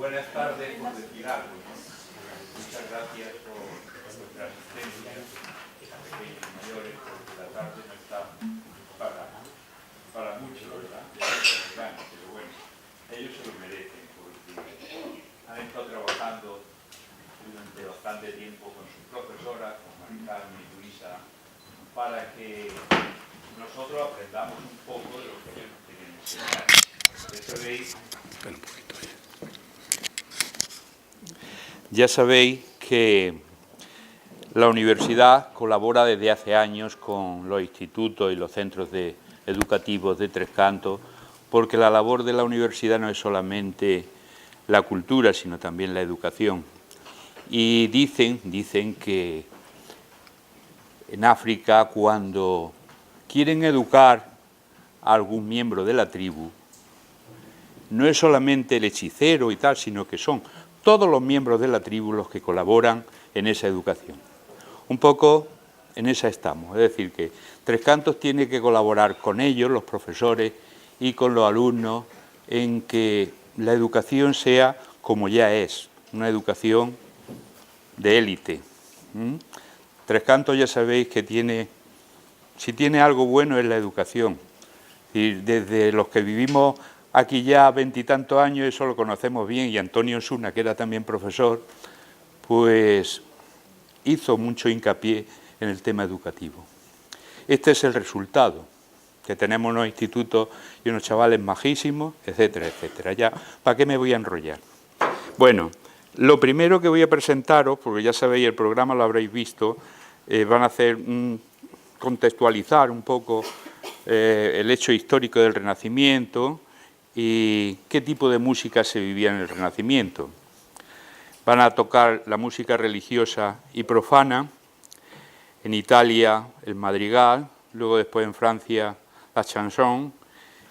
Buenas tardes, por decir algo, ¿no? Muchas gracias por vuestra asistencia, pequeños y mayores, porque la tarde no está para mucho, ¿verdad? Pero bueno, ellos se lo merecen, porque han estado trabajando durante bastante tiempo con sus profesoras, con Mari Carmen y Luisa, para que nosotros aprendamos un poco de lo que ellos nos quieren enseñar. Ya sabéis que la universidad colabora desde hace años con los institutos y los centros educativos de Tres Cantos, porque la labor de la universidad no es solamente la cultura, sino también la educación. Y dicen que en África, cuando quieren educar a algún miembro de la tribu, no es solamente el hechicero y tal, sino que son todos los miembros de la tribu los que colaboran en esa educación. Un poco en esa estamos, es decir, que Tres Cantos tiene que colaborar con ellos, los profesores, y con los alumnos, en que la educación sea como ya es, una educación de élite. Tres Cantos ya sabéis que si tiene algo bueno es la educación. Y desde los que vivimos aquí ya 20 y tantos años, eso lo conocemos bien, y Antonio Osuna, que era también profesor, pues hizo mucho hincapié en el tema educativo. Este es el resultado, que tenemos unos institutos y unos chavales majísimos, etcétera, etcétera. Ya, ¿para qué me voy a enrollar? Bueno, lo primero que voy a presentaros, porque ya sabéis, el programa lo habréis visto, van a hacer contextualizar un poco el hecho histórico del Renacimiento y qué tipo de música se vivía en el Renacimiento. Van a tocar la música religiosa y profana, en Italia el madrigal, luego después en Francia la chanson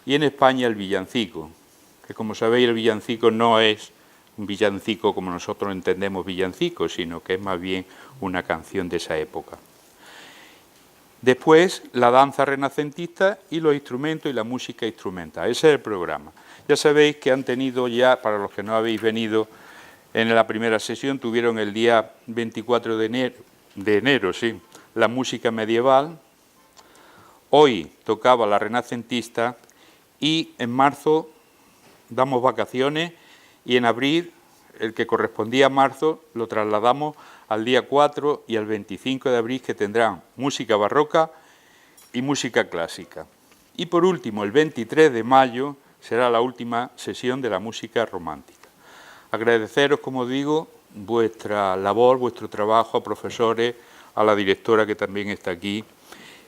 y en España el villancico, que como sabéis el villancico no es un villancico como nosotros entendemos villancico, sino que es más bien una canción de esa época. Después, la danza renacentista y los instrumentos y la música instrumental. Ese es el programa. Ya sabéis que han tenido ya, para los que no habéis venido en la primera sesión, tuvieron el día 24 de enero, la música medieval. Hoy tocaba la renacentista y en marzo damos vacaciones y en abril, el que correspondía a marzo, lo trasladamos al día 4 y al 25 de abril, que tendrán música barroca y música clásica. Y por último, el 23 de mayo será la última sesión de la música romántica. Agradeceros, como digo, vuestra labor, vuestro trabajo, a profesores, a la directora que también está aquí,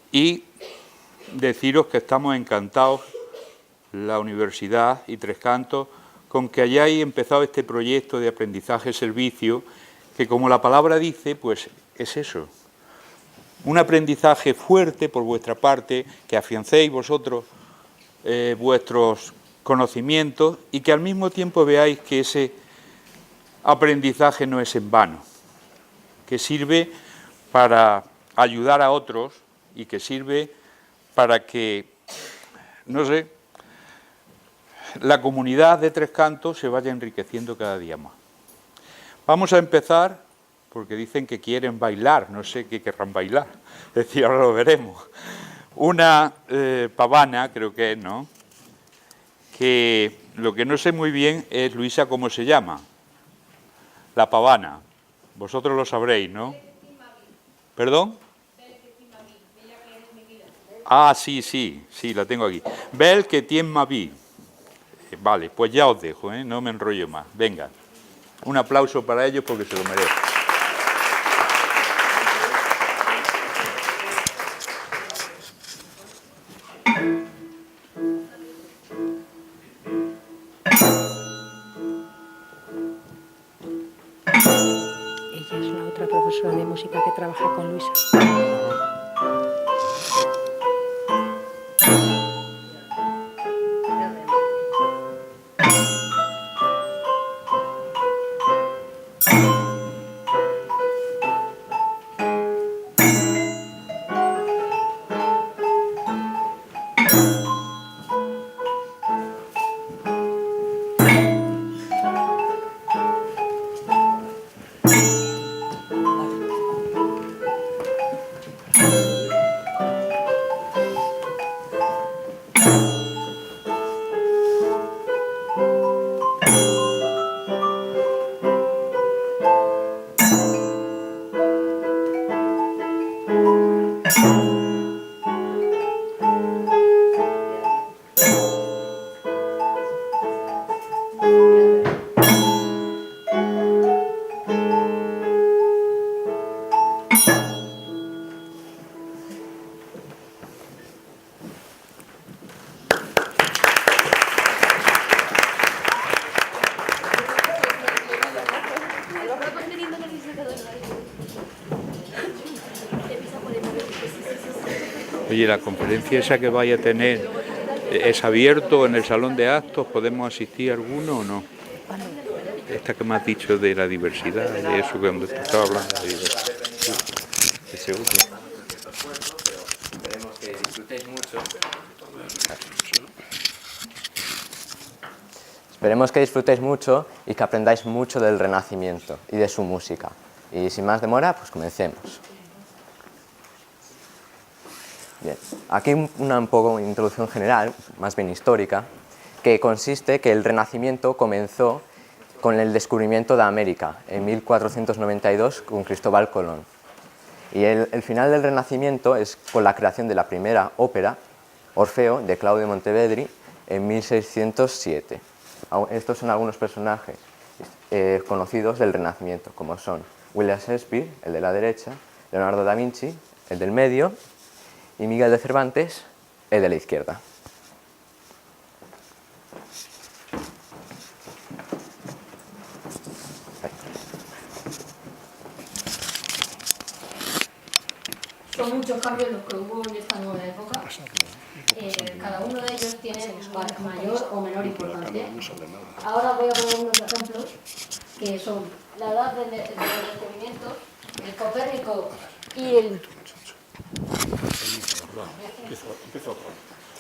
y deciros que estamos encantados, la universidad y Tres Cantos, con que hayáis empezado este proyecto de aprendizaje-servicio, que como la palabra dice, pues es eso, un aprendizaje fuerte por vuestra parte, que afiancéis vosotros vuestros conocimientos y que al mismo tiempo veáis que ese aprendizaje no es en vano, que sirve para ayudar a otros y que sirve para que, no sé, la comunidad de Tres Cantos se vaya enriqueciendo cada día más. Vamos a empezar, porque dicen que quieren bailar, no sé qué querrán bailar, es decir, ahora lo veremos. Una pavana, creo que es, ¿no? Que lo que no sé muy bien es, Luisa, cómo se llama. La pavana. Vosotros lo sabréis, ¿no? ¿Perdón? Ah, sí, la tengo aquí. Bel que tien ma vi. Vale, pues ya os dejo, no me enrollo más. Venga, un aplauso para ellos porque se lo merecen. Ella es la otra profesora de música que trabaja con Luisa. Oye, la conferencia esa que vaya a tener, ¿es abierto en el salón de actos? ¿Podemos asistir a alguno o no? Esta que me has dicho de la diversidad, de eso que donde estaba hablando de diversidad. De seguro. Esperemos que disfrutéis mucho. Esperemos que disfrutéis mucho y que aprendáis mucho del Renacimiento y de su música. Y sin más demora, pues comencemos. Bien, aquí un poco una introducción general, más bien histórica, que consiste que el Renacimiento comenzó con el descubrimiento de América en 1492 con Cristóbal Colón. Y el final del Renacimiento es con la creación de la primera ópera, Orfeo, de Claudio Monteverdi, en 1607. Estos son algunos personajes conocidos del Renacimiento, como son William Shakespeare, el de la derecha, Leonardo da Vinci, el del medio, y Miguel de Cervantes, el de la izquierda. Son muchos cambios los que hubo en esta nueva época. Cada uno de ellos tiene mayor o menor importancia. Ahora voy a poner unos ejemplos que son la edad de los descubrimientos, el Copérnico y el...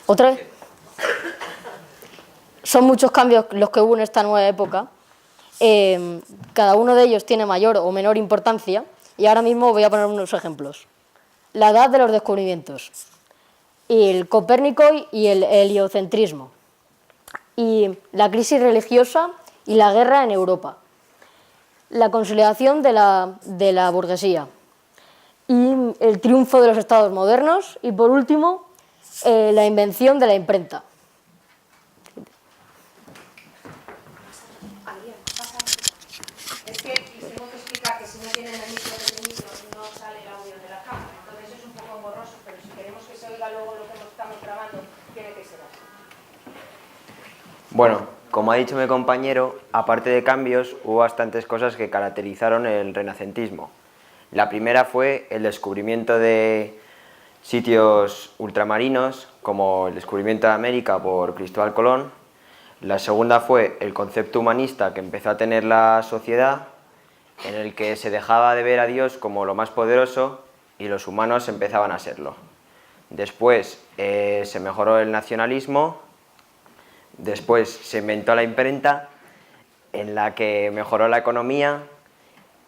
¿Otra vez? Son muchos cambios los que hubo en esta nueva época. Cada uno de ellos tiene mayor o menor importancia y ahora mismo voy a poner unos ejemplos. La edad de los descubrimientos, el Copérnico y el heliocentrismo, y la crisis religiosa y la guerra en Europa, la consolidación de la burguesía y el triunfo de los estados modernos y, por último, la invención de la imprenta. Es que les tengo que explicar que si no tienen el micro pequeñito no sale el audio de la cámara, entonces es un poco engorroso, pero si queremos que se oiga luego lo que estamos grabando, tiene que ser así. Bueno, como ha dicho mi compañero, aparte de cambios, hubo bastantes cosas que caracterizaron el renacentismo. La primera fue el descubrimiento de sitios ultramarinos, como el descubrimiento de América por Cristóbal Colón. La segunda fue el concepto humanista que empezó a tener la sociedad, en el que se dejaba de ver a Dios como lo más poderoso y los humanos empezaban a serlo. Después se mejoró el nacionalismo, después se inventó la imprenta, en la que mejoró la economía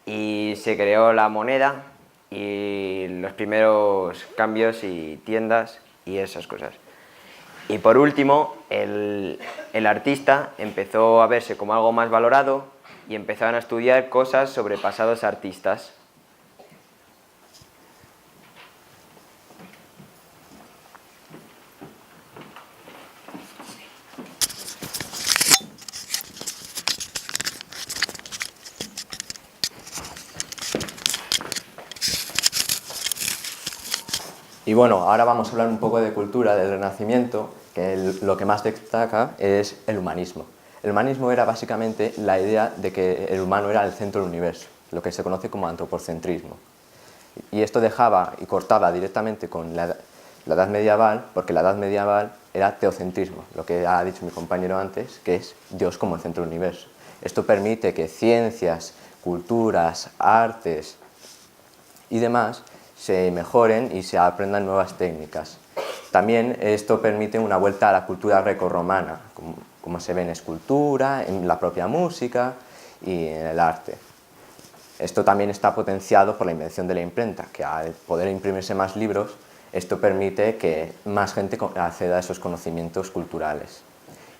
y se creó la moneda y los primeros cambios y tiendas y esas cosas. Y por último, el artista empezó a verse como algo más valorado y empezaron a estudiar cosas sobre pasados artistas. Y bueno, ahora vamos a hablar un poco de cultura del Renacimiento, que lo que más destaca es el humanismo. El humanismo era básicamente la idea de que el humano era el centro del universo, lo que se conoce como antropocentrismo. Y esto dejaba y cortaba directamente con la edad medieval, porque la edad medieval era teocentrismo, lo que ha dicho mi compañero antes, que es Dios como el centro del universo. Esto permite que ciencias, culturas, artes y demás se mejoren y se aprendan nuevas técnicas. También esto permite una vuelta a la cultura grecorromana, como se ve en escultura, en la propia música y en el arte. Esto también está potenciado por la invención de la imprenta, que al poder imprimirse más libros, esto permite que más gente acceda a esos conocimientos culturales.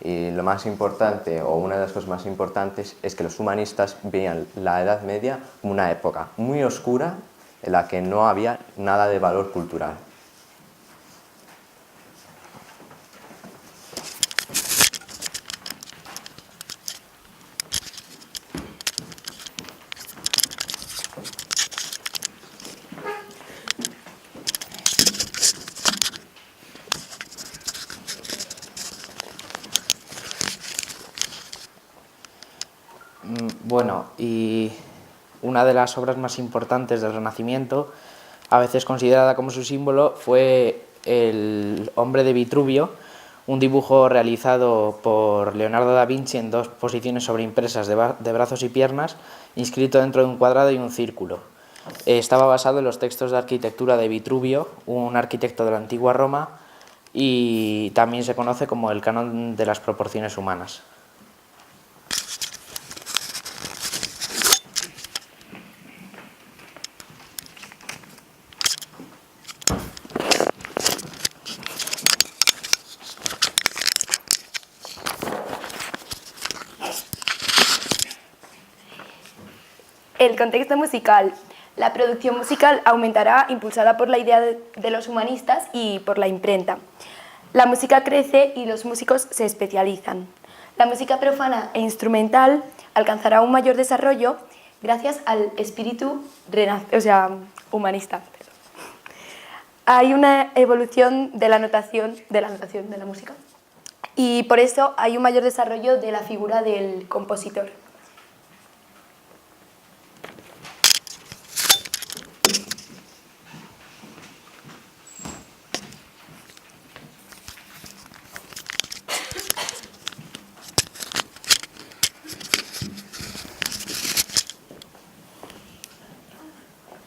Y lo más importante, o una de las cosas más importantes, es que los humanistas veían la Edad Media como una época muy oscura en la que no había nada de valor cultural. Bueno, y una de las obras más importantes del Renacimiento, a veces considerada como su símbolo, fue El hombre de Vitruvio, un dibujo realizado por Leonardo da Vinci en 2 posiciones sobreimpresas de brazos y piernas, inscrito dentro de un cuadrado y un círculo. Estaba basado en los textos de arquitectura de Vitruvio, un arquitecto de la antigua Roma, y también se conoce como el canon de las proporciones humanas. El contexto musical. La producción musical aumentará impulsada por la idea de los humanistas y por la imprenta. La música crece y los músicos se especializan. La música profana e instrumental alcanzará un mayor desarrollo gracias al espíritu humanista. Hay una evolución de la notación de la música y por eso hay un mayor desarrollo de la figura del compositor.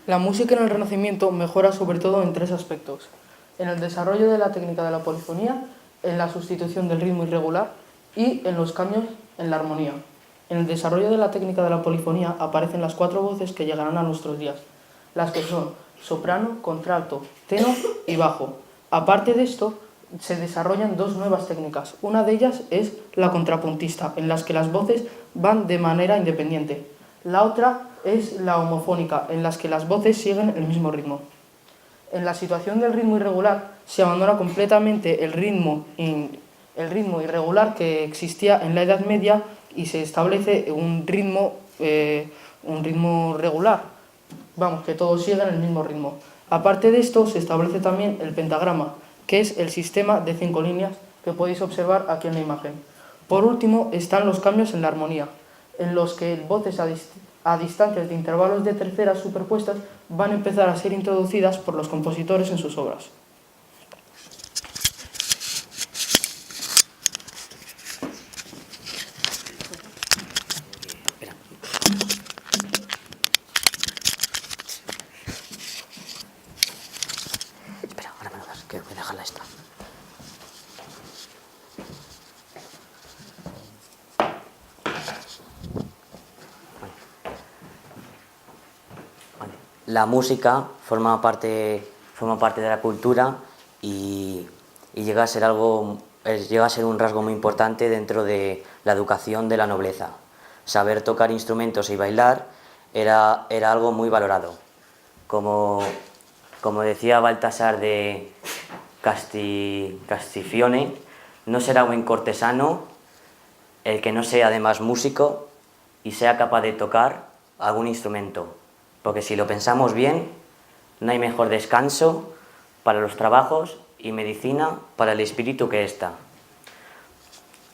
La música en el Renacimiento mejora sobre todo en 3 aspectos: en el desarrollo de la técnica de la polifonía, en la sustitución del ritmo irregular y en los cambios en la armonía. En el desarrollo de la técnica de la polifonía aparecen las 4 voces que llegarán a nuestros días, las que son soprano, contralto, tenor y bajo. Aparte de esto, se desarrollan 2 nuevas técnicas. Una de ellas es la contrapuntista, en las que las voces van de manera independiente. La otra es la homofónica, en las que las voces siguen el mismo ritmo. En la situación del ritmo irregular se abandona completamente el ritmo irregular que existía en la Edad Media y se establece un ritmo regular, que todos siguen el mismo ritmo. Aparte de esto, se establece también el pentagrama, que es el sistema de 5 líneas que podéis observar aquí en la imagen. Por último, están los cambios en la armonía, en los que voces a distancias de intervalos de terceras superpuestas van a empezar a ser introducidas por los compositores en sus obras. Espera, ahora me lo das, que voy a dejarla esta. La música forma parte de la cultura y llega a ser un rasgo muy importante dentro de la educación de la nobleza. Saber tocar instrumentos y bailar era algo muy valorado. Como decía Baltasar de Castiglione, no será buen cortesano el que no sea además músico y sea capaz de tocar algún instrumento. Porque si lo pensamos bien, no hay mejor descanso para los trabajos y medicina para el espíritu que ésta.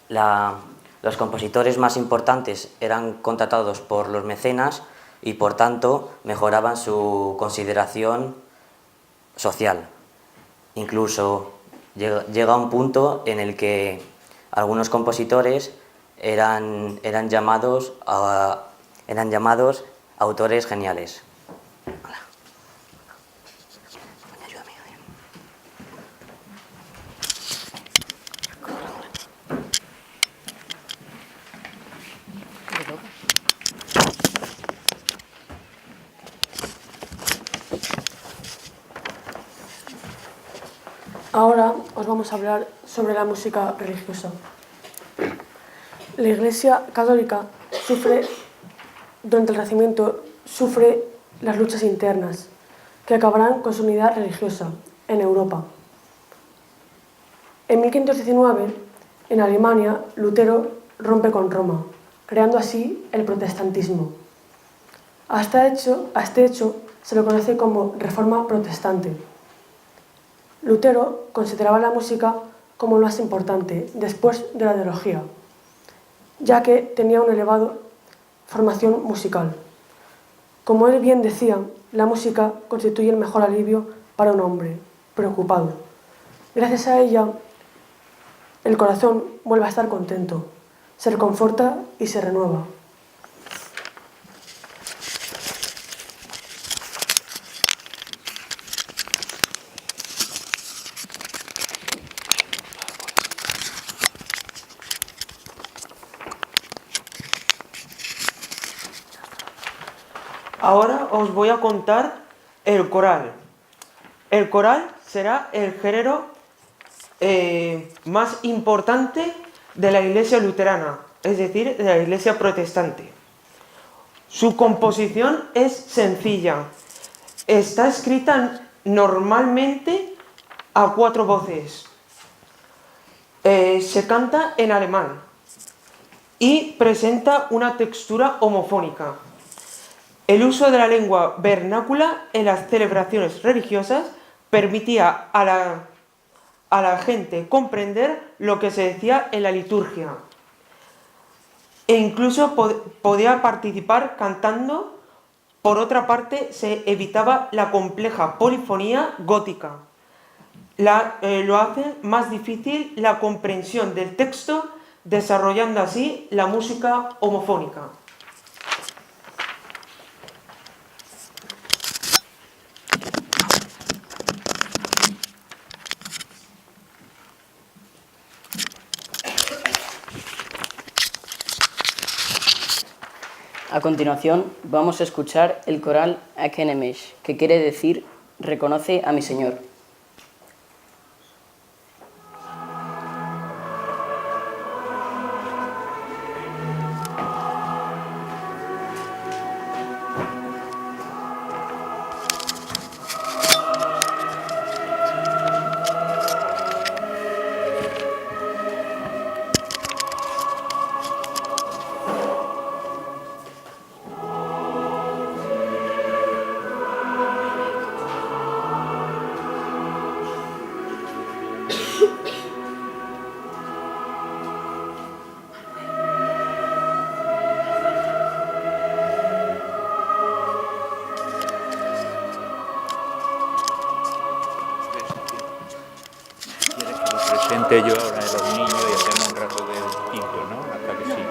Los compositores más importantes eran contratados por los mecenas y por tanto mejoraban su consideración social. Incluso llega un punto en el que algunos compositores eran llamados autores geniales. Hola. Ayúdame. Ahora os vamos a hablar sobre la música religiosa. La Iglesia Católica durante el Renacimiento sufre las luchas internas que acabarán con su unidad religiosa en Europa. En 1519, en Alemania, Lutero rompe con Roma, creando así el protestantismo. A este hecho se lo conoce como Reforma Protestante. Lutero consideraba la música como lo más importante después de la teología, ya que tenía una elevada formación musical. Como él bien decía, la música constituye el mejor alivio para un hombre preocupado, Gracias a ella, el corazón vuelve a estar contento, se reconforta y se renueva. Ahora os voy a contar el coral. El coral será el género más importante de la Iglesia luterana, es decir, de la Iglesia protestante. Su composición es sencilla. Está escrita normalmente a 4 voces. Se canta en alemán y presenta una textura homofónica. El uso de la lengua vernácula en las celebraciones religiosas permitía a la gente comprender lo que se decía en la liturgia e incluso podía participar cantando. Por otra parte, se evitaba la compleja polifonía gótica. Lo hace más difícil la comprensión del texto, desarrollando así la música homofónica. A continuación, vamos a escuchar el coral Akenemesh, que quiere decir reconoce a mi Señor. Presente yo ahora a los niños y hacemos un rato de tinto, ¿no? Hasta que siga, ¿no?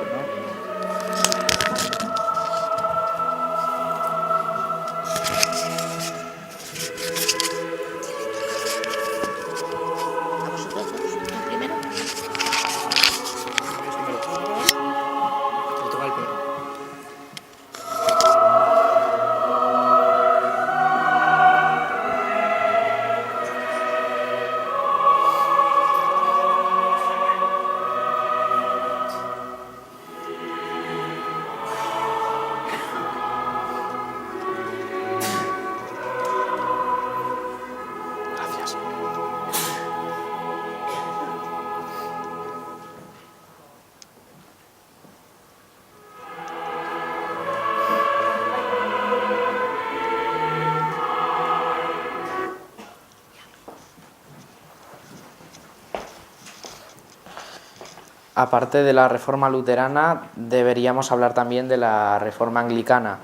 Aparte de la reforma luterana, deberíamos hablar también de la reforma anglicana,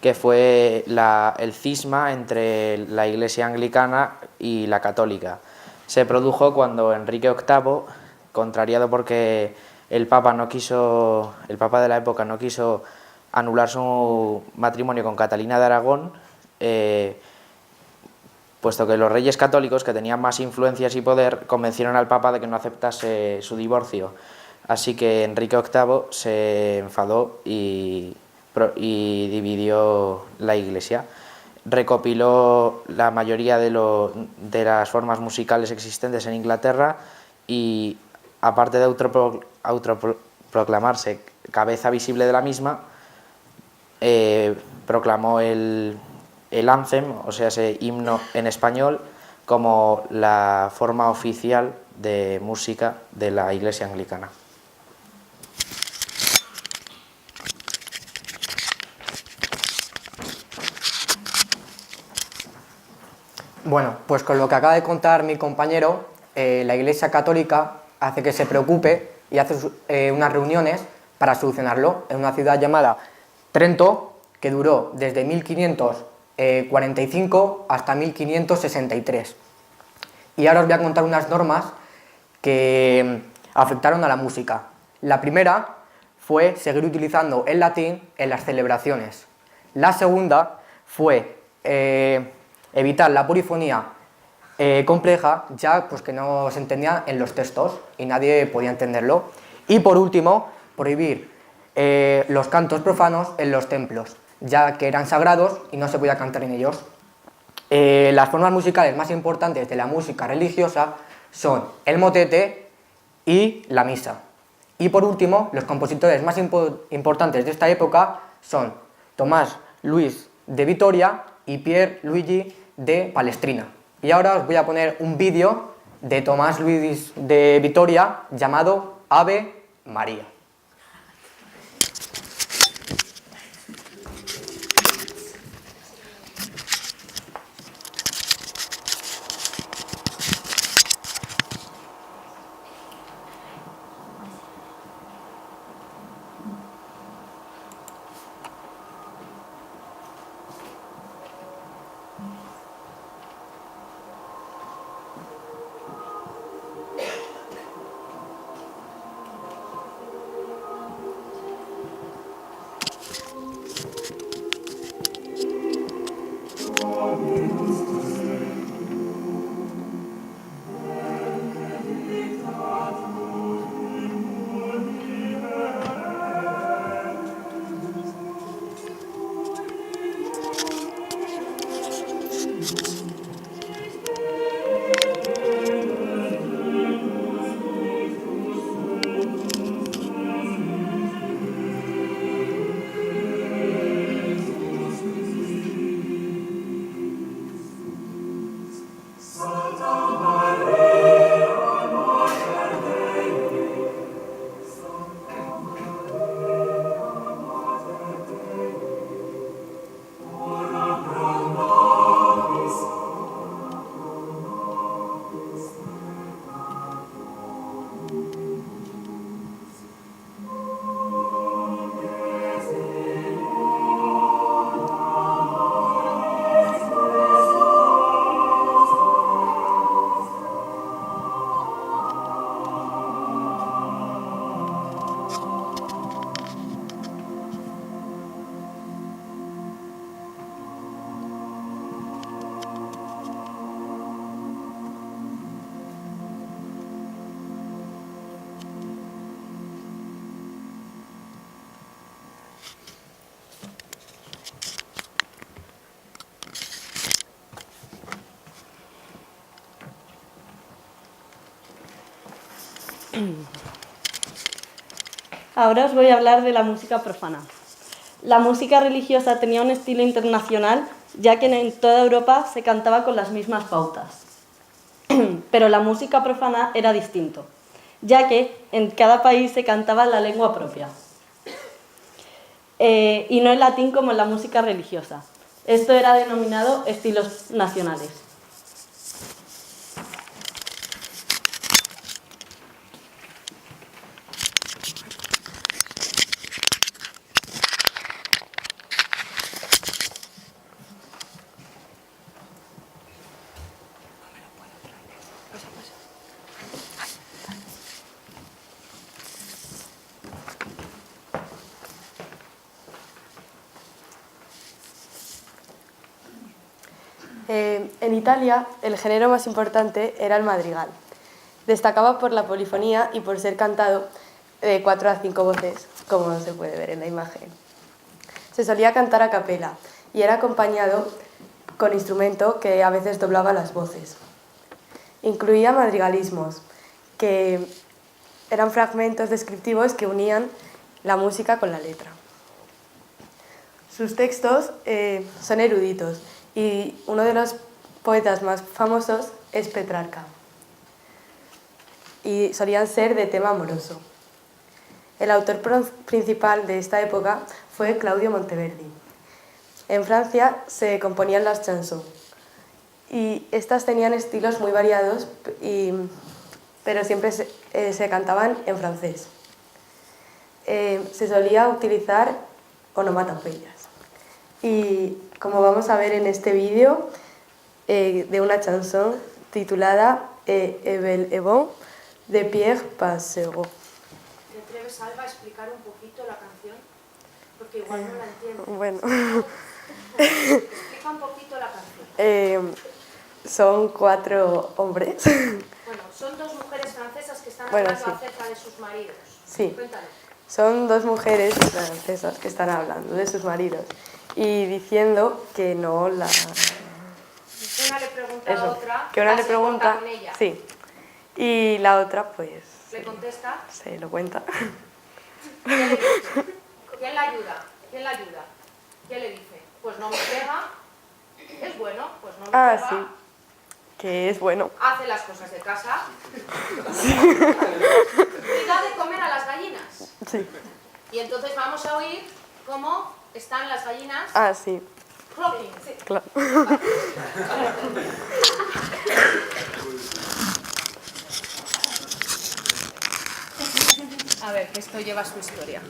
que fue el cisma entre la Iglesia anglicana y la católica. Se produjo cuando Enrique VIII, contrariado porque el Papa de la época no quiso anular su matrimonio con Catalina de Aragón, puesto que los reyes católicos, que tenían más influencias y poder, convencieron al Papa de que no aceptase su divorcio. Así que Enrique VIII se enfadó y dividió la Iglesia. Recopiló la mayoría de las formas musicales existentes en Inglaterra y, aparte de autoproclamarse cabeza visible de la misma, proclamó el anthem, o sea, ese himno en español, como la forma oficial de música de la Iglesia anglicana. Bueno, pues con lo que acaba de contar mi compañero, la Iglesia Católica hace que se preocupe y hace unas reuniones para solucionarlo en una ciudad llamada Trento, que duró desde 1545 hasta 1563. Y ahora os voy a contar unas normas que afectaron a la música. La primera fue seguir utilizando el latín en las celebraciones. La segunda fue evitar la polifonía compleja, ya pues, que no se entendía en los textos y nadie podía entenderlo. Y por último, prohibir los cantos profanos en los templos, ya que eran sagrados y no se podía cantar en ellos. Las formas musicales más importantes de la música religiosa son el motete y la misa. Y por último, los compositores más importantes de esta época son Tomás Luis de Vitoria y Pier Luigi de Palestrina. Y ahora os voy a poner un vídeo de Tomás Luis de Vitoria llamado Ave María. Ahora os voy a hablar de la música profana. La música religiosa tenía un estilo internacional, ya que en toda Europa se cantaba con las mismas pautas. Pero la música profana era distinto, ya que en cada país se cantaba en la lengua propia. Y no en latín como en la música religiosa. Esto era denominado estilos nacionales. En Italia, el género más importante era el madrigal. Destacaba por la polifonía y por ser cantado de 4 a 5 voces, como se puede ver en la imagen. Se solía cantar a capela y era acompañado con instrumento que a veces doblaba las voces. Incluía madrigalismos, que eran fragmentos descriptivos que unían la música con la letra. Sus textos son eruditos y uno de los poetas más famosos es Petrarca. Y solían ser de tema amoroso. El autor principal de esta época fue Claudio Monteverdi. En Francia se componían las chansons y estas tenían estilos muy variados, pero siempre se cantaban en francés. Se solía utilizar onomatopeyas. Y como vamos a ver en este vídeo de una chanson, titulada Evel Ebon, de Pierre Passereau. ¿Te atreves, Alba, a explicar un poquito la canción? Porque igual no la entiendo. Bueno. Explica un poquito la canción. Son 4 hombres. Bueno, son 2 mujeres francesas que están hablando acerca de sus maridos. Sí. Cuéntanos. Son 2 mujeres francesas que están hablando de sus maridos y diciendo que no la... Una le pregunta a otra, que una le se pregunta, corta con ella. sí, y la otra pues ¿Le contesta? se lo cuenta. ¿Qué le dice? ¿Quién la ayuda? ¿Quién la ayuda? ¿Qué le dice? Pues no me pega. Es bueno, pues no me pega. Sí, que es bueno. Hace las cosas de casa. Y da de comer a las gallinas. Sí. Y entonces vamos a oír cómo están las gallinas. Sí. Clocking, sí. Claro. A ver, que esto lleva su historia.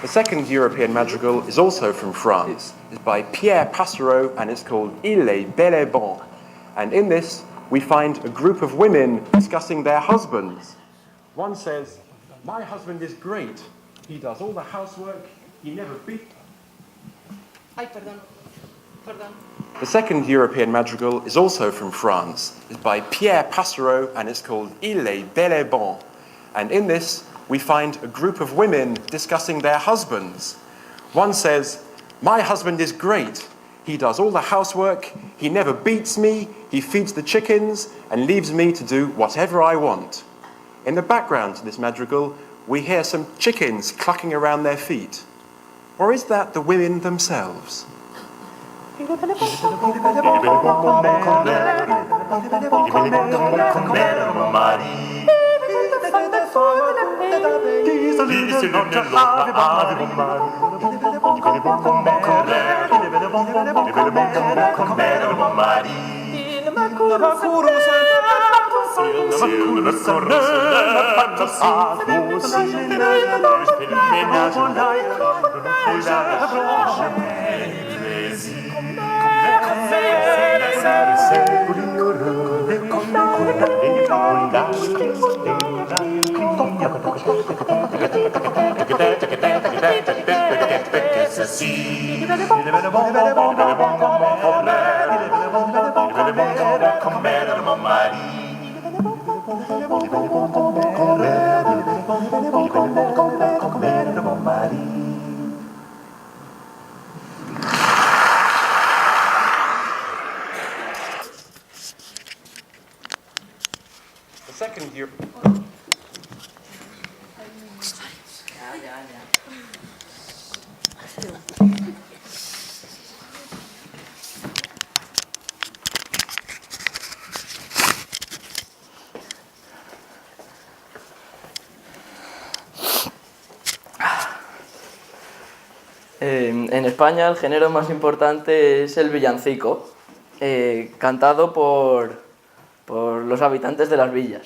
The second European madrigal is also from France. It's by Pierre Passereau and it's called Il est bel et bon. And in this, we find a group of women discussing their husbands. One says, "My husband is great. He does all the housework. He never beats." Ay, perdón. Perdón. The second European madrigal is also from France. It's by Pierre Passereau and it's called Il est bel et bon. And in this, we find a group of women discussing their husbands. One says, "My husband is great. He does all the housework. He never beats me. He feeds the chickens and leaves me to do whatever I want." In the background to this madrigal, we hear some chickens clucking around their feet. Or is that the women themselves? The second year. En España el género más importante es el villancico, cantado por los habitantes de las villas.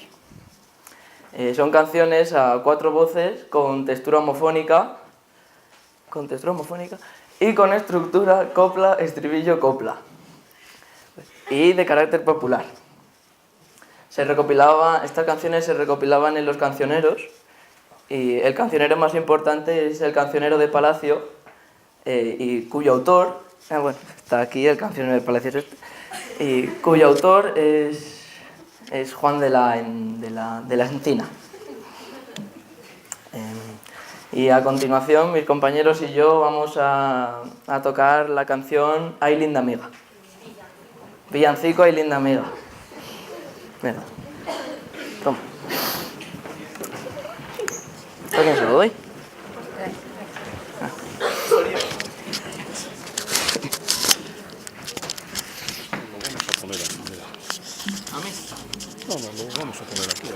Son canciones a 4 voces con textura homofónica y con estructura copla, estribillo, copla y de carácter popular. Estas canciones se recopilaban en los cancioneros y el cancionero más importante es el Cancionero de Palacio, y cuyo autor, está aquí el Cancionero de Palacio, es este, y cuyo autor es Juan de la Encina. Y a continuación mis compañeros y yo vamos a tocar la canción Ay linda amiga. Villancico Ay linda amiga. Mira. Toma. ¿A quién se lo doy? ¿A mí? No, lo vamos a poner aquí.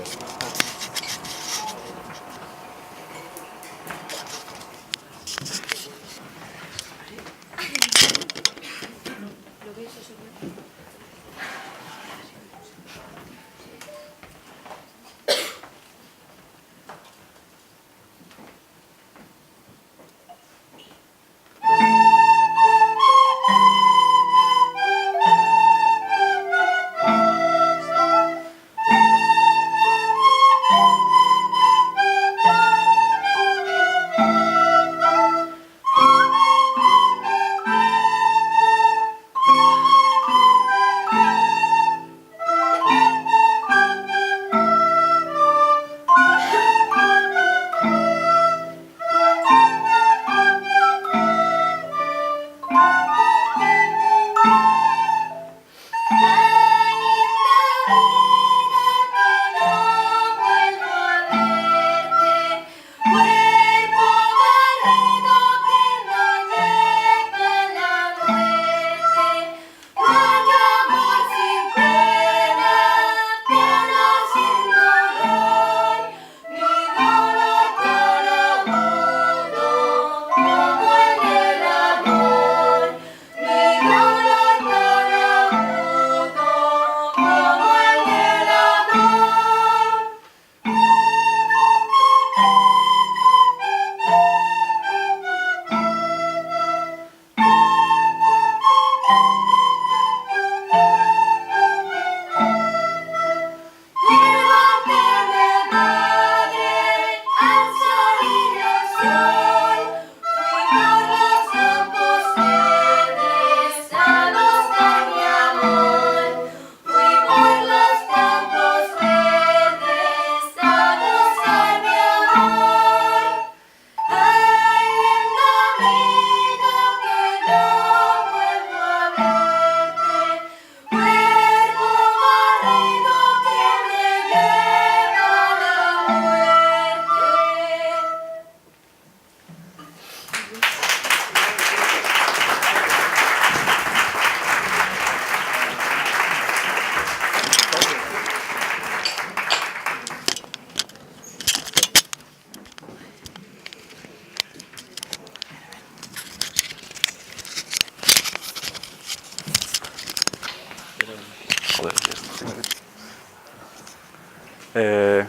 Bueno,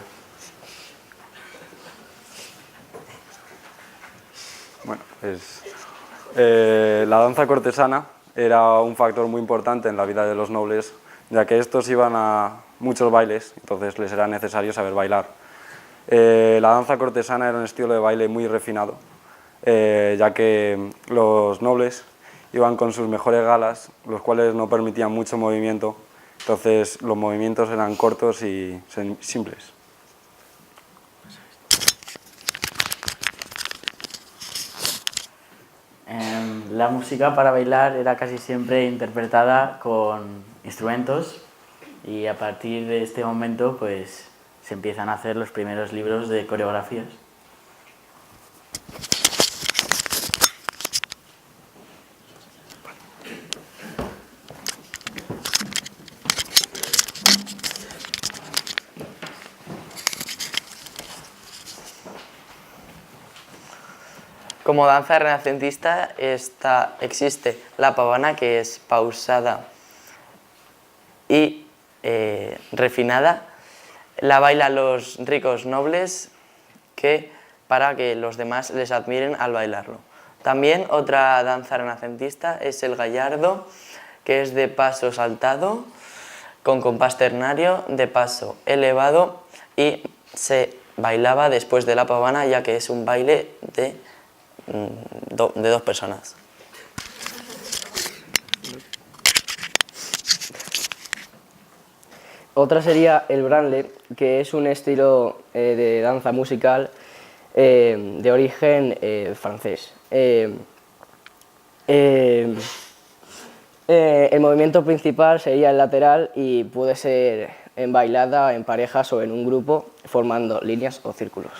la danza cortesana era un factor muy importante en la vida de los nobles, ya que estos iban a muchos bailes, entonces les era necesario saber bailar. La danza cortesana era un estilo de baile muy refinado, ya que los nobles iban con sus mejores galas, los cuales no permitían mucho movimiento, entonces los movimientos eran cortos y simples. La música para bailar era casi siempre interpretada con instrumentos y a partir de este momento pues se empiezan a hacer los primeros libros de coreografías. Como danza renacentista existe la pavana, que es pausada y refinada. La bailan los ricos nobles para que los demás les admiren al bailarlo. También otra danza renacentista es el gallardo, que es de paso saltado, con compás ternario, de paso elevado, y se bailaba después de la pavana, ya que es un baile de dos personas. Otra sería el branle, que es un estilo de danza musical de origen francés. El movimiento principal sería el lateral y puede ser bailada en parejas o en un grupo, formando líneas o círculos.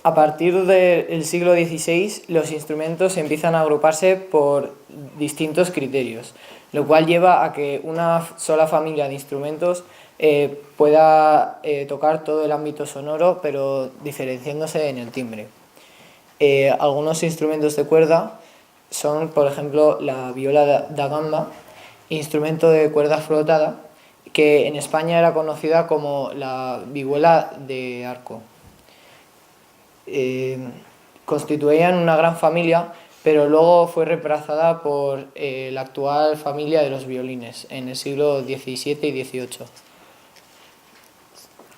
A partir del siglo XVI, los instrumentos empiezan a agruparse por distintos criterios, lo cual lleva a que una sola familia de instrumentos pueda tocar todo el ámbito sonoro, pero diferenciándose en el timbre. Algunos instrumentos de cuerda son, por ejemplo, la viola da gamba, instrumento de cuerda frotada, que en España era conocida como la vihuela de arco. Constituían una gran familia, pero luego fue reemplazada por la actual familia de los violines en el siglo XVII y XVIII.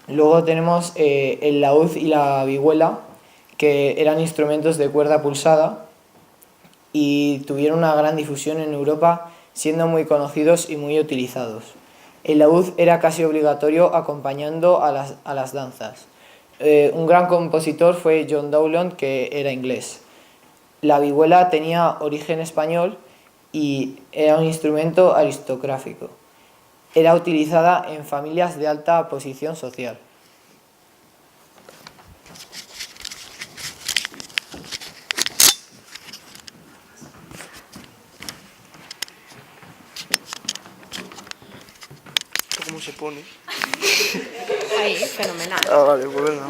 Luego tenemos el laúd y la vihuela, que eran instrumentos de cuerda pulsada y tuvieron una gran difusión en Europa, siendo muy conocidos y muy utilizados. El laúd era casi obligatorio acompañando a las danzas. Un gran compositor fue John Dowland, que era inglés. La vihuela tenía origen español y era un instrumento aristocrático. Era utilizada en familias de alta posición social. ¿Cómo se pone? Ahí, fenomenal. Ah, vale, pues venga.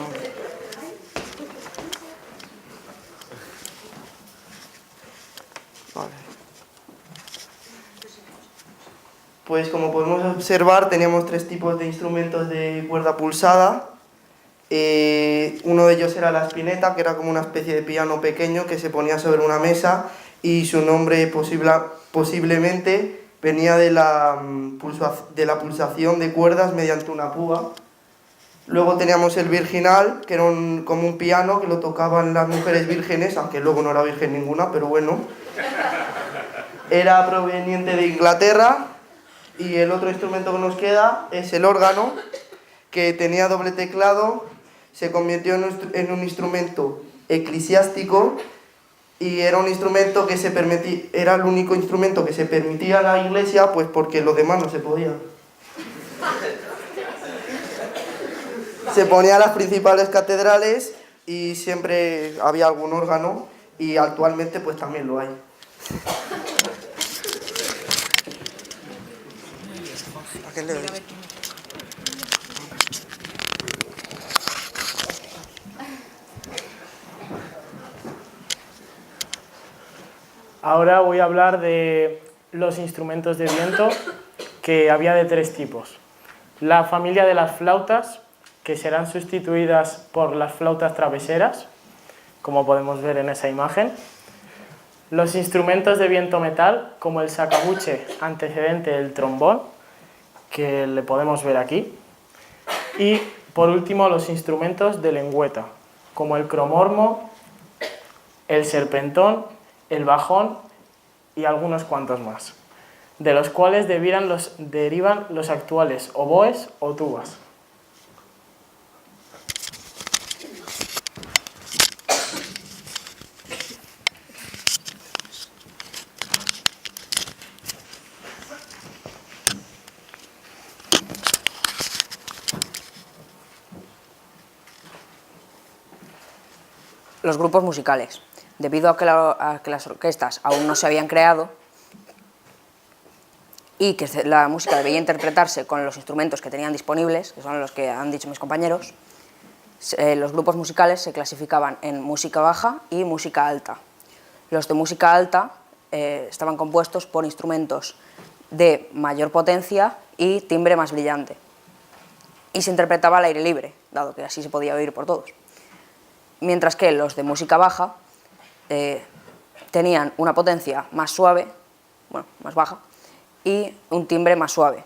Vale. Pues como podemos observar, teníamos 3 tipos de instrumentos de cuerda pulsada. Uno de ellos era la spinetta, que era como una especie de piano pequeño que se ponía sobre una mesa, y su nombre posiblemente venía de la pulsación de cuerdas mediante una púa. Luego teníamos el virginal, que era como un piano que lo tocaban las mujeres vírgenes, aunque luego no era virgen ninguna, pero bueno. Era proveniente de Inglaterra. Y el otro instrumento que nos queda es el órgano, que tenía doble teclado, se convirtió en un instrumento eclesiástico y era un instrumento que era el único instrumento que se permitía en la iglesia, pues porque los demás no se podían. Se ponía en las principales catedrales y siempre había algún órgano, y actualmente pues también lo hay. ¿A qué le doy? Ahora voy a hablar de los instrumentos de viento, que había de 3 tipos. La familia de las flautas, que serán sustituidas por las flautas traveseras, como podemos ver en esa imagen. Los instrumentos de viento metal, como el sacabuche antecedente del trombón, que le podemos ver aquí. Y por último, los instrumentos de lengüeta, como el cromormo, el serpentón, el bajón y algunos cuantos más, de los cuales derivan los actuales oboes o tubas. Los grupos musicales. Debido a que las orquestas aún no se habían creado y que la música debía interpretarse con los instrumentos que tenían disponibles, que son los que han dicho mis compañeros, los grupos musicales se clasificaban en música baja y música alta. Los de música alta estaban compuestos por instrumentos de mayor potencia y timbre más brillante, y se interpretaba al aire libre, dado que así se podía oír por todos. Mientras que los de música baja tenían una potencia más suave, bueno, más baja, y un timbre más suave.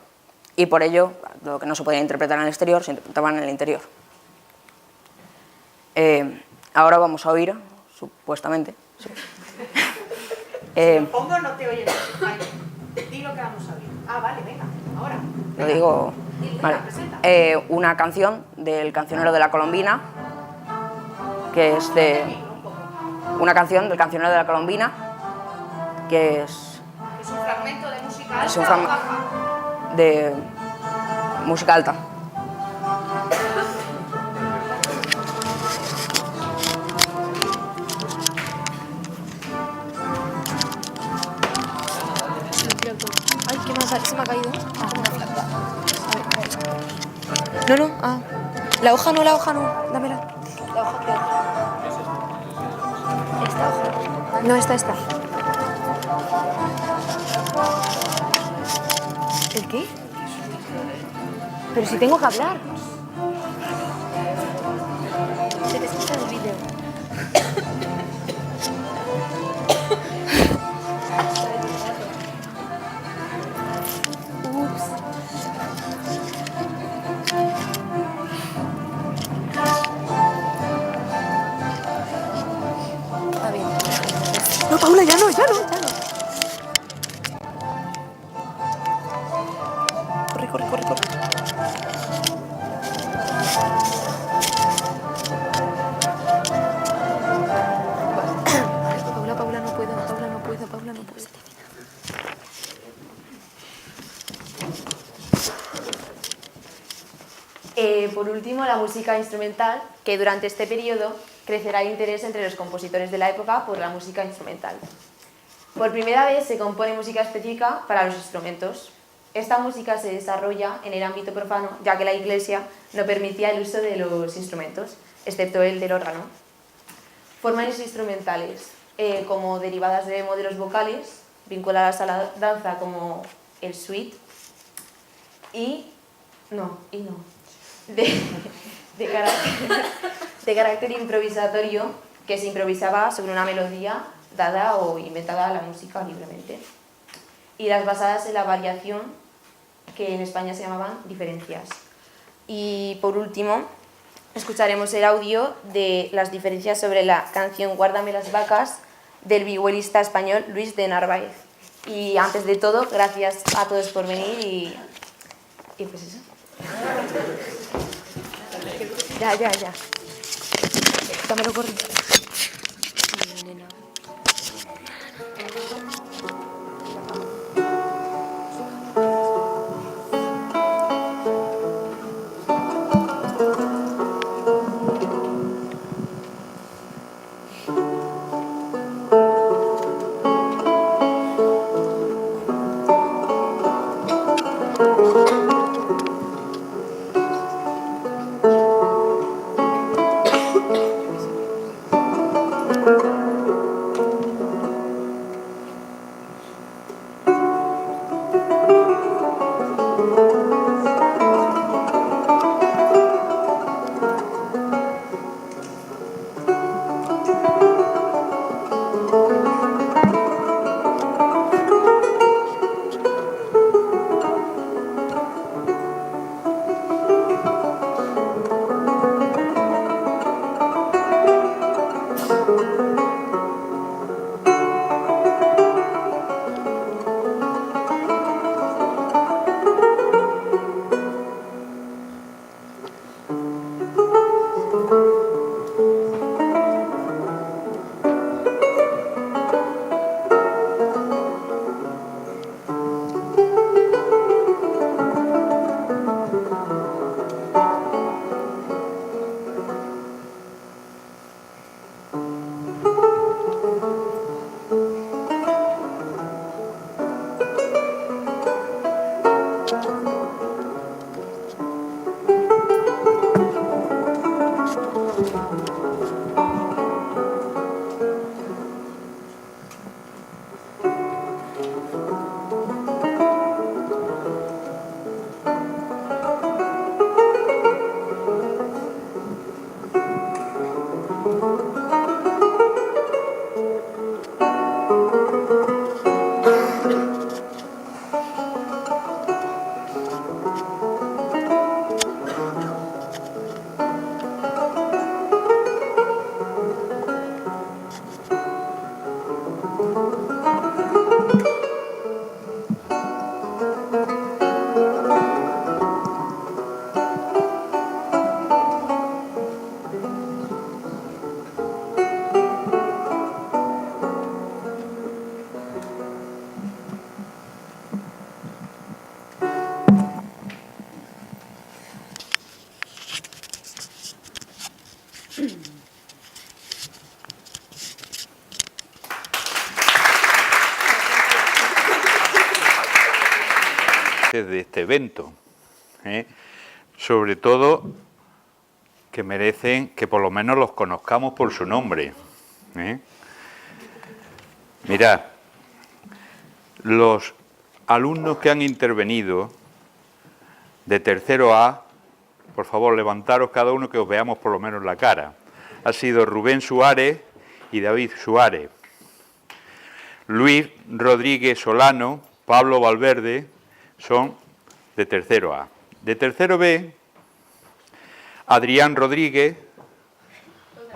Y por ello, lo que no se podía interpretar en el exterior, se interpretaba en el interior. Ahora vamos a oír, supuestamente. Sí. Pongo o no te oyen. Di lo que vamos a oír. Ah, vale, venga, ahora. Lo digo. Vale. Una canción del Cancionero de la Colombina, que es una canción del Cancionero de la Colombina, que es Es un fragmento de música alta. Es un fragmento de música alta. Ay, ¿qué más? Se me ha caído. No, no, ah. La hoja no, dámela. La hoja que... Esta hoja. No, esta. ¿El qué? Pero si tengo que hablar. Se te escucha en el vídeo. Ups. ya no. Corre. Paula no puedo. Por último, la música instrumental, que durante este periodo crecerá el interés entre los compositores de la época por la música instrumental. Por primera vez se compone música específica para los instrumentos. Esta música se desarrolla en el ámbito profano, ya que la Iglesia no permitía el uso de los instrumentos, excepto el del órgano. Formas instrumentales, como derivadas de modelos vocales, vinculadas a la danza como el suite, de carácter improvisatorio, que se improvisaba sobre una melodía dada o inventada a la música libremente, y las basadas en la variación, que en España se llamaban diferencias. Y por último, escucharemos el audio de las diferencias sobre la canción Guárdame las vacas del vihuelista español Luis de Narváez. Y antes de todo, gracias a todos por venir y pues eso. Ya. Dámelo, corre. De este evento, sobre todo que merecen que por lo menos los conozcamos por su nombre. Mirad, los alumnos que han intervenido de tercero A, por favor levantaros cada uno que os veamos por lo menos la cara. Ha sido Rubén Suárez y David Suárez, Luis Rodríguez Solano, Pablo Valverde, son de tercero A. De tercero B, Adrián Rodríguez,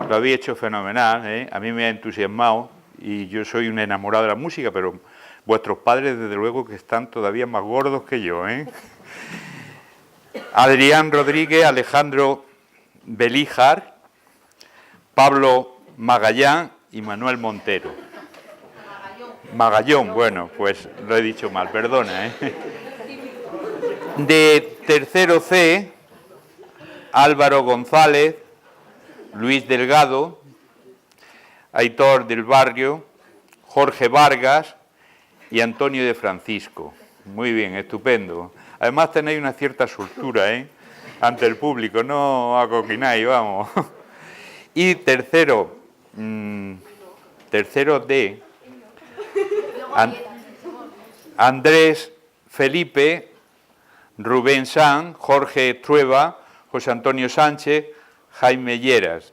lo habéis hecho fenomenal, a mí me ha entusiasmado y yo soy un enamorado de la música, pero vuestros padres desde luego que están todavía más gordos que yo, ¿eh? Adrián Rodríguez, Alejandro Belíjar, Pablo Magallán y Manuel Montero. Magallón, bueno, pues lo he dicho mal, perdona, ¿eh? De tercero C, Álvaro González, Luis Delgado, Aitor del Barrio, Jorge Vargas y Antonio de Francisco. Muy bien, estupendo. Además tenéis una cierta soltura, ¿eh? Ante el público, no acoquináis, vamos. Y tercero D, Andrés Felipe, Rubén San, Jorge Trueba, José Antonio Sánchez, Jaime Lleras.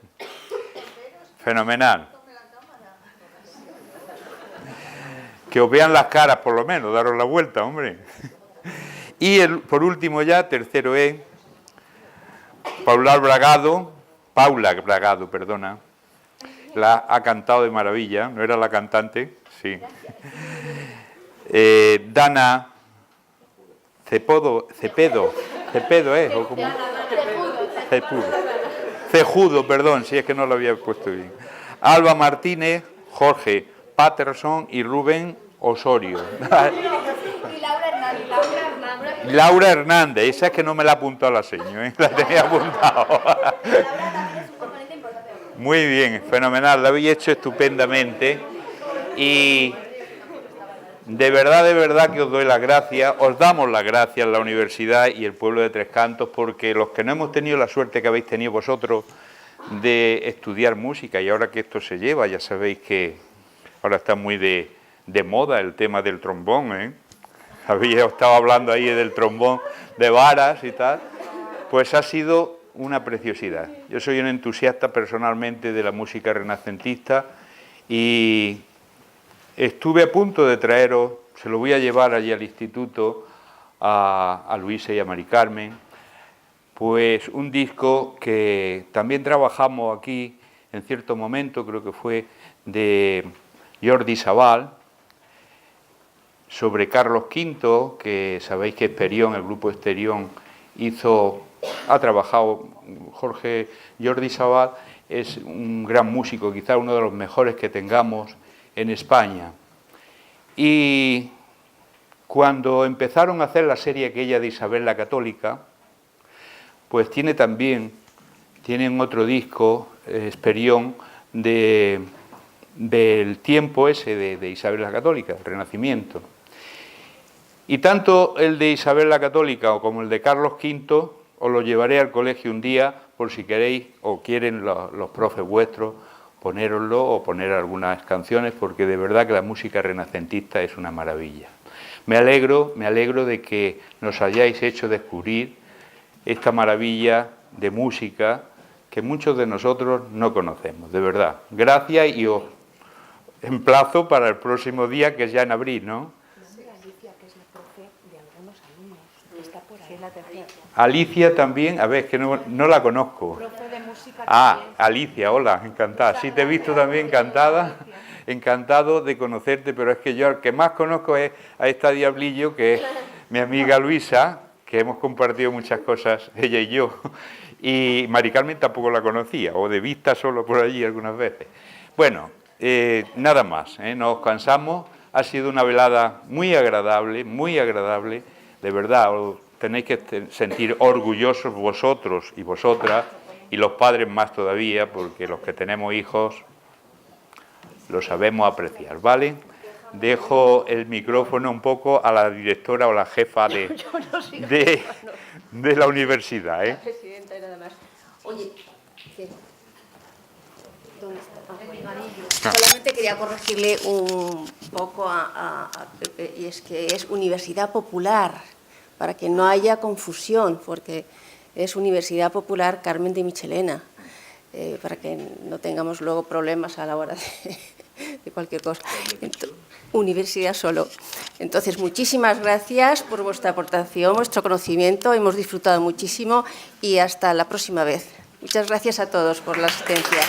Fenomenal. Que os vean las caras por lo menos, daros la vuelta, hombre. Y por último ya, tercero E, Paula Bragado, perdona, la ha cantado de maravilla, ¿no era la cantante? Sí. Dana Cepedo, ¿o cómo? Cejudo, perdón, si es que no lo había puesto bien. Alba Martínez, Jorge Patterson y Rubén Osorio. Laura Hernández, esa es que no me la ha apuntado la señora, ¿eh? La tenía apuntado. Muy bien, fenomenal, lo habéis hecho estupendamente y de verdad que os doy las gracias, os damos las gracias la universidad y el pueblo de Tres Cantos, porque los que no hemos tenido la suerte que habéis tenido vosotros de estudiar música, y ahora que esto se lleva, ya sabéis que ahora está muy de moda el tema del trombón, ¿eh? Había estado hablando ahí del trombón de varas y tal, pues ha sido una preciosidad. Yo soy un entusiasta personalmente de la música renacentista y estuve a punto de traeros, se lo voy a llevar allí al instituto, a Luisa y a Mari Carmen, pues un disco que también trabajamos aquí en cierto momento, creo que fue de Jordi Sabal, sobre Carlos V, que sabéis que Esperión, el grupo Esperión, ha trabajado. Jordi Sabal es un gran músico, quizás uno de los mejores que tengamos en España. Y cuando empezaron a hacer la serie aquella de Isabel la Católica, pues tienen otro disco, Esperión, del tiempo ese de Isabel la Católica, el Renacimiento. Y tanto el de Isabel la Católica como el de Carlos V os lo llevaré al colegio un día por si queréis o quieren los profes vuestros ponéroslo o poner algunas canciones, porque de verdad que la música renacentista es una maravilla. Me alegro de que nos hayáis hecho descubrir esta maravilla de música que muchos de nosotros no conocemos, de verdad. Gracias y os emplazo para el próximo día, que es ya en abril, ¿no? Alicia también, a ver, es que no la conozco. Alicia, hola, encantada. Sí, te he visto también, encantada. Encantado de conocerte, pero es que yo el que más conozco es a esta diablillo, que es mi amiga Luisa, que hemos compartido muchas cosas, ella y yo. Y Mari Carmen tampoco la conocía, o de vista solo por allí algunas veces. Bueno, nada más, no os cansamos. Ha sido una velada muy agradable, de verdad. Os tenéis que sentir orgullosos vosotros y vosotras, y los padres más todavía, porque los que tenemos hijos lo sabemos apreciar, ¿vale? Dejo el micrófono un poco a la directora o la jefa de la universidad, ¿eh? Presidenta, nada más. Oye, ¿dónde está? Solamente quería corregirle un poco a Pepe, y es que es Universidad Popular, para que no haya confusión, porque es Universidad Popular Carmen de Michelena, para que no tengamos luego problemas a la hora de cualquier cosa. Universidad solo. Entonces, muchísimas gracias por vuestra aportación, vuestro conocimiento, hemos disfrutado muchísimo y hasta la próxima vez. Muchas gracias a todos por la asistencia.